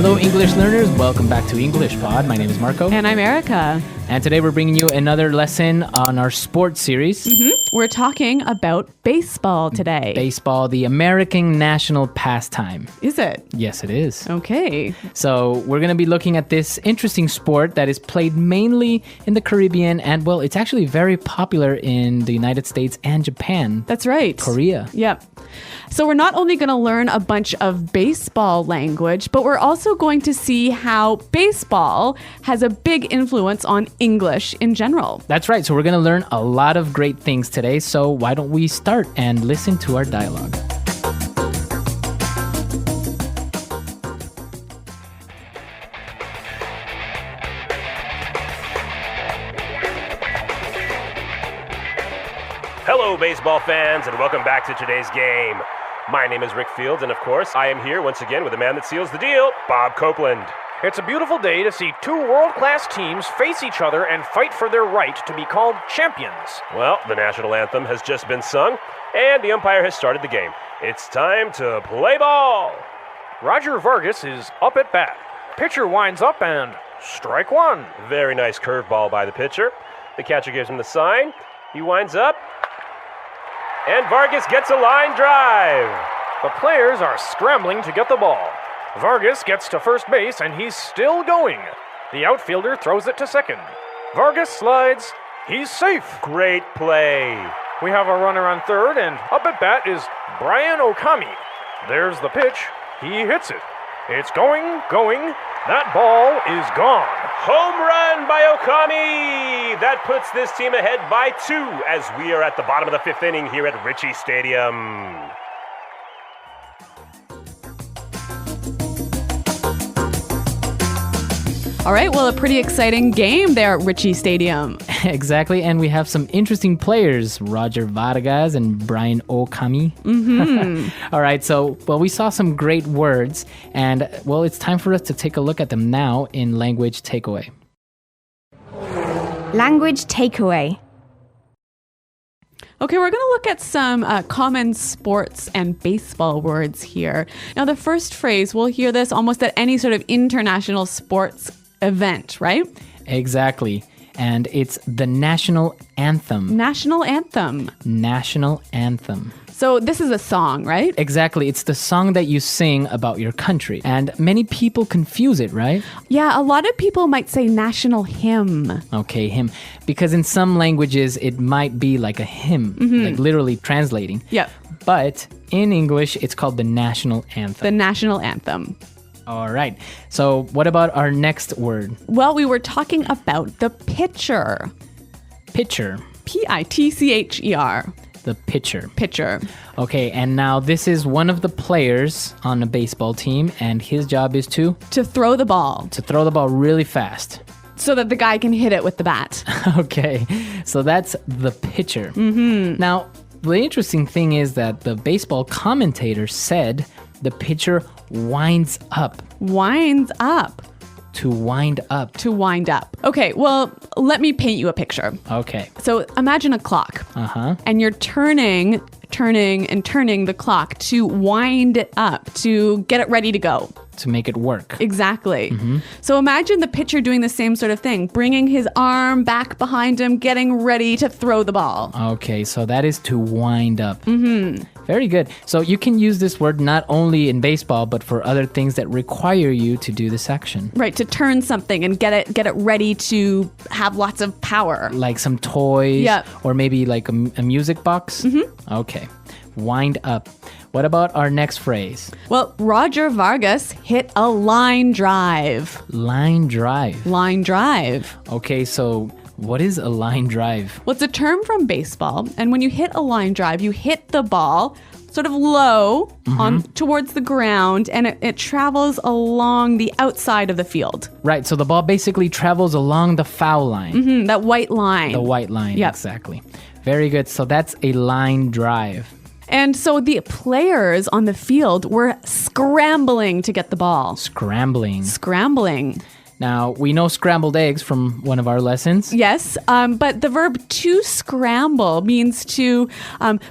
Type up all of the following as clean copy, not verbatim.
Hello, English learners. Welcome back to English Pod. My name is Marco. And I'm Erica. And today we're bringing you another lesson on our sports series. We're talking about baseball today. Baseball, the American national pastime. Is it? Yes, it is. Okay. So we're going to be looking at this interesting sport that is played mainly in the Caribbean and, well, it's actually very popular in the United States and Japan. That's right. Korea. Yep. So we're not only going to learn a bunch of baseball language, but we're also going to see how baseball has a big influence on English in general. That's right. So we're going to learn a lot of great things today. So why don't we start and listen to our dialogue? Hello, baseball fans, and welcome back to today's game. My name is Rick Fields, and of course, I am here once again with the man that seals the deal, Bob Copeland. It's a beautiful day to see two world-class teams face each other and fight for their right to be called champions. Well, the national anthem has just been sung, and the umpire has started the game. It's time to play ball. Roger Vargas is up at bat. Pitcher winds up and strike one. Very nice curveball by the pitcher. The catcher gives him the sign. He winds up, and Vargas gets a line drive. The players are scrambling to get the ball. Vargas gets to first base, and he's still going. The outfielder throws it to second. Vargas slides. He's safe. Great play. We have a runner on third, and up at bat is Brian Okami. There's the pitch. He hits it. It's going. That ball is gone. Home run by Okami! That puts this team ahead by 2 as we are at the bottom of the 5th inning here at Ritchie Stadium. All right, well, a pretty exciting game there at Ritchie Stadium. Exactly, and we have some interesting players, Roger Vargas and Brian Okami. All right, so, well, we saw some great words, and, well, it's time for us to take a look at them now in Language Takeaway. Language takeaway. Okay, we're going to look at some common sports and baseball words here. Now, the first phrase, we'll hear this almost at any sort of international sports event, right? Exactly. And it's the national anthem. National anthem. National anthem. So this is a song, right? Exactly. It's the song that you sing about your country. And many people confuse it, right? Yeah, a lot of people might say national hymn. Okay, hymn. Because in some languages, it might be like a hymn, like literally translating. Yep. But in English, it's called the national anthem. The national anthem. All right. So what about our next word? Well, we were talking about the pitcher. Pitcher. Pitcher. The pitcher. Pitcher. Okay, and now this is one of the players on a baseball team, and his job is to throw the ball. To throw the ball really fast. So that the guy can hit it with the bat. Okay, so that's the pitcher. Now, the interesting thing is that the baseball commentator said the pitcher winds up. Winds up. To wind up. To wind up. Okay, well, let me paint you a picture. Okay. So imagine a clock. Uh-huh. And you're turning the clock to wind it up, to get it ready to go. To make it work. Exactly. So imagine the pitcher doing the same sort of thing, bringing his arm back behind him, getting ready to throw the ball. Okay, so that is to wind up. Very good. So you can use this word not only in baseball, but for other things that require you to do this action. Right, to turn something and get it ready to have lots of power. Like some toys. Yep. Or maybe like a music box. Okay. Wind up. What about our next phrase? Well, Roger Vargas hit a line drive. Line drive. Line drive. Okay, so what is a line drive? Well, it's a term from baseball. And when you hit a line drive, you hit the ball sort of low on towards the ground, and it travels along the outside of the field. Right, so the ball basically travels along the foul line. That white line. The white line, Yep. Exactly. Very good. So that's a line drive. And so the players on the field were scrambling to get the ball. Scrambling. Scrambling. Now, we know scrambled eggs from one of our lessons. Yes, but the verb to scramble means to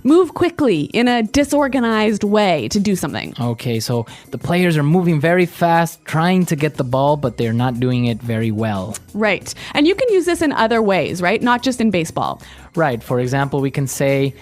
move quickly in a disorganized way to do something. Okay, so the players are moving very fast, trying to get the ball, but they're not doing it very well. Right. And you can use this in other ways, right? Not just in baseball. Right. For example, we can say,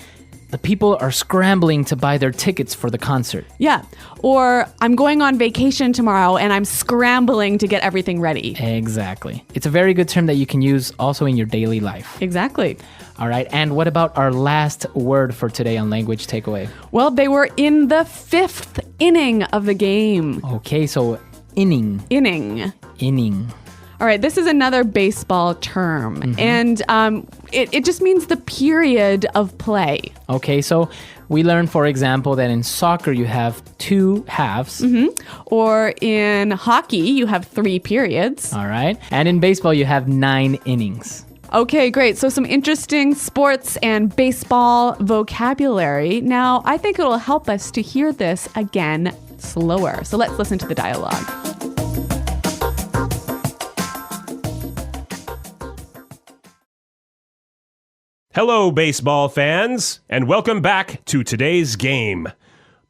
the people are scrambling to buy their tickets for the concert. Yeah. Or I'm going on vacation tomorrow and I'm scrambling to get everything ready. Exactly. It's a very good term that you can use also in your daily life. Exactly. All right. And what about our last word for today on Language Takeaway? Well, they were in the 5th inning of the game. Okay, so inning. Inning. Inning. All right, this is another baseball term, and it just means the period of play. Okay, so we learned, for example, that in soccer you have 2 halves. Or in hockey, you have 3 periods. All right. And in baseball you have 9 innings. Okay, great. So some interesting sports and baseball vocabulary. Now, I think it'll help us to hear this again slower. So let's listen to the dialogue. Hello, baseball fans, and welcome back to today's game.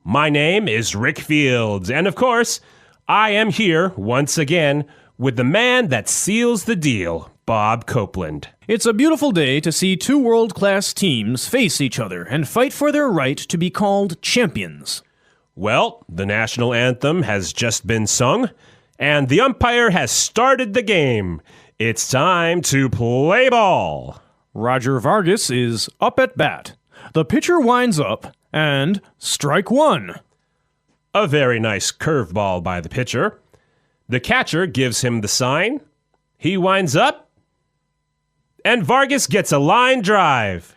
My name is Rick Fields, and of course, I am here once again with the man that seals the deal, Bob Copeland. It's a beautiful day to see 2 world-class teams face each other and fight for their right to be called champions. Well, the national anthem has just been sung, and the umpire has started the game. It's time to play ball. Roger Vargas is up at bat. The pitcher winds up, and strike 1. A very nice curveball by the pitcher. The catcher gives him the sign. He winds up, and Vargas gets a line drive.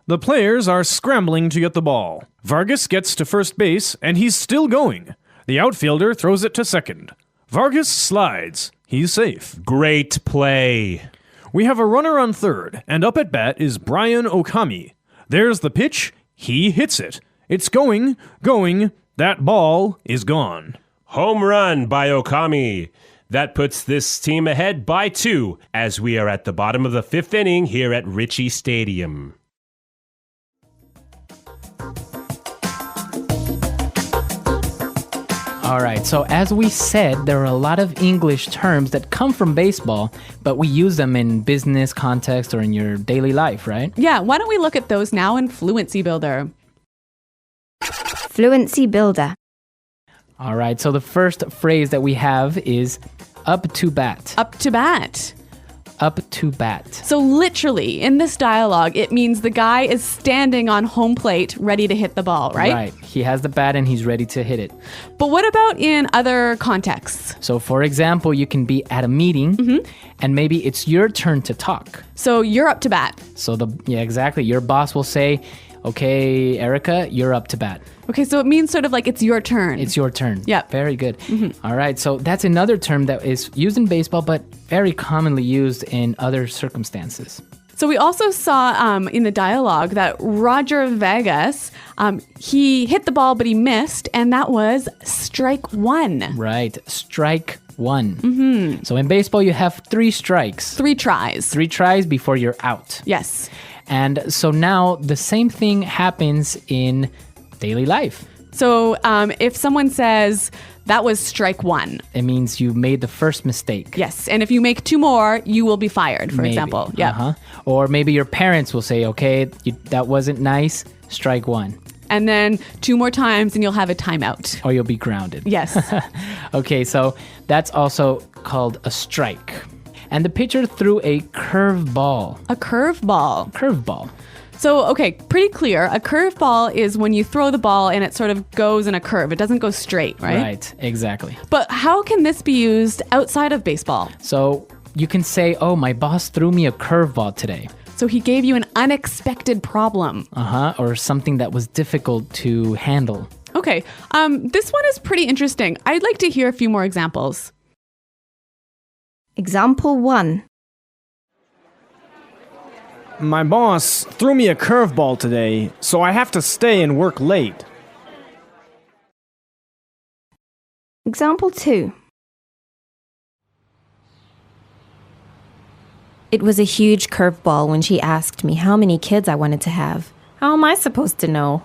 The players are scrambling to get the ball. Vargas gets to first base, and he's still going. The outfielder throws it to second. Vargas slides. He's safe. Great play. We have a runner on third, and up at bat is Brian Okami. There's the pitch. He hits it. It's going. That ball is gone. Home run by Okami. That puts this team ahead by 2 as we are at the bottom of the 5th inning here at Ritchie Stadium. All right, so as we said, there are a lot of English terms that come from baseball, but we use them in business context or in your daily life, right? Yeah, why don't we look at those now in Fluency Builder? Fluency Builder. All right, so the first phrase that we have is up to bat. Up to bat. Up to bat. So literally, in this dialogue, it means the guy is standing on home plate ready to hit the ball, right? Right. He has the bat and he's ready to hit it. But what about in other contexts? So, for example, you can be at a meeting and maybe it's your turn to talk. So you're up to bat. So, exactly. Your boss will say, okay, Erica, you're up to bat. Okay, so it means sort of like it's your turn. It's your turn. Yeah. Very good. All right, so that's another term that is used in baseball, but very commonly used in other circumstances. So we also saw in the dialogue that Roger Vargas, he hit the ball, but he missed, and that was strike 1. Right, strike 1. So in baseball, you have 3 strikes. 3 tries. 3 tries before you're out. Yes. And so now the same thing happens in daily life. So if someone says, that was strike 1. It means you made the first mistake. Yes, and if you make 2 more, you will be fired, for example. Yeah. Or maybe your parents will say, okay, that wasn't nice, strike 1. And then 2 more times and you'll have a timeout. Or you'll be grounded. Yes. Okay, so that's also called a strike. And the pitcher threw a curveball. A curveball. Curveball. So, okay, pretty clear. A curveball is when you throw the ball and it sort of goes in a curve. It doesn't go straight, right? Right, exactly. But how can this be used outside of baseball? So you can say, oh, my boss threw me a curveball today. So he gave you an unexpected problem. Or something that was difficult to handle. Okay, this one is pretty interesting. I'd like to hear a few more examples. Example 1. My boss threw me a curveball today, so I have to stay and work late. Example 2. It was a huge curveball when she asked me how many kids I wanted to have. How am I supposed to know?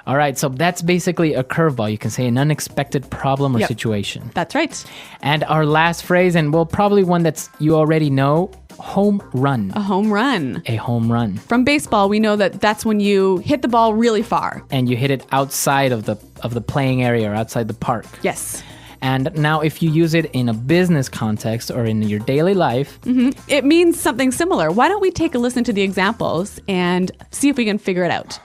All right, so that's basically a curveball. You can say an unexpected problem or situation. That's right. And our last phrase, and well, probably one that's you already know, home run. A home run. A home run. From baseball, we know that that's when you hit the ball really far. And you hit it outside of the playing area or outside the park. Yes. And now if you use it in a business context or in your daily life, it means something similar. Why don't we take a listen to the examples and see if we can figure it out?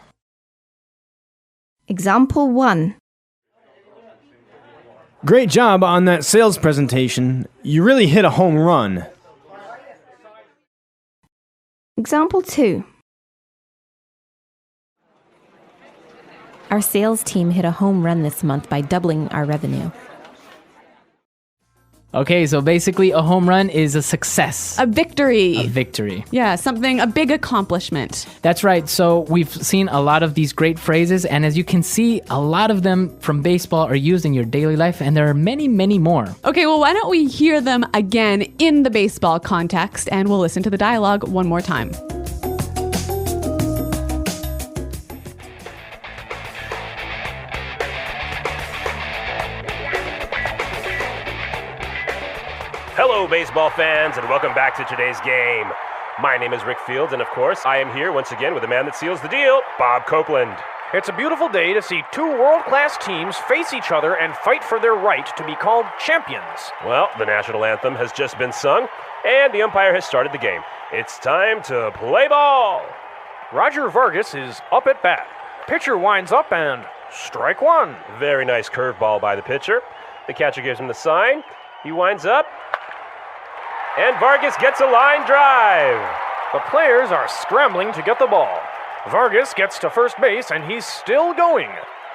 Example 1. Great job on that sales presentation. You really hit a home run. Example 2. Our sales team hit a home run this month by doubling our revenue. okay, so basically a home run is a success. A victory. A victory. Yeah, a big accomplishment. That's right. So we've seen a lot of these great phrases, and as you can see, a lot of them from baseball are used in your daily life, and there are many, many more. Okay, well, why don't we hear them again in the baseball context, and we'll listen to the dialogue one more time. Hello, baseball fans, and welcome back to today's game. My name is Rick Fields, and of course, I am here once again with the man that seals the deal, Bob Copeland. It's a beautiful day to see two world-class teams face each other and fight for their right to be called champions. Well, the national anthem has just been sung, and the umpire has started the game. It's time to play ball. Roger Vargas is up at bat. Pitcher winds up and strike one. Very nice curveball by the pitcher. The catcher gives him the sign. He winds up, and Vargas gets a line drive. The players are scrambling to get the ball. Vargas gets to first base, and he's still going.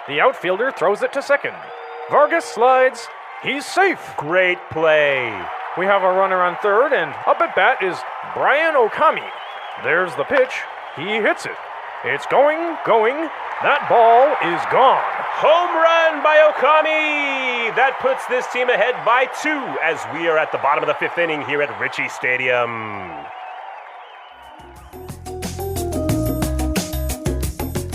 The outfielder throws it to second. Vargas slides. He's safe. Great play. We have a runner on third, and up at bat is Brian Okami. There's the pitch. He hits it. It's going. That ball is gone. Home run by Okami. That puts this team ahead by 2 as we are at the bottom of the 5th inning here at Ritchie Stadium.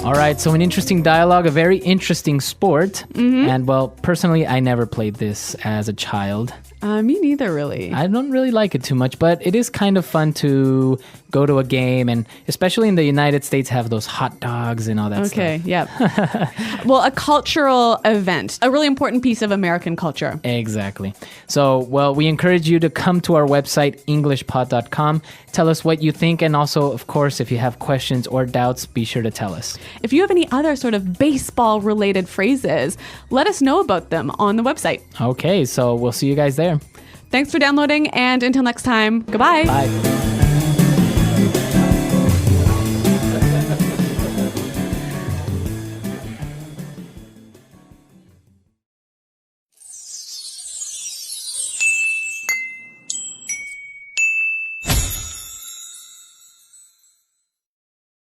All right, so an interesting dialogue, a very interesting sport. And well, personally, I never played this as a child. Me neither, really. I don't really like it too much, but it is kind of fun to go to a game, and especially in the United States, have those hot dogs and all that stuff. Okay, yep. Well, a cultural event, a really important piece of American culture. Exactly. So, well, we encourage you to come to our website, englishpod.com. Tell us what you think, and also, of course, if you have questions or doubts, be sure to tell us. If you have any other sort of baseball-related phrases, let us know about them on the website. Okay, so we'll see you guys there. Thanks for downloading, and until next time, goodbye. Bye.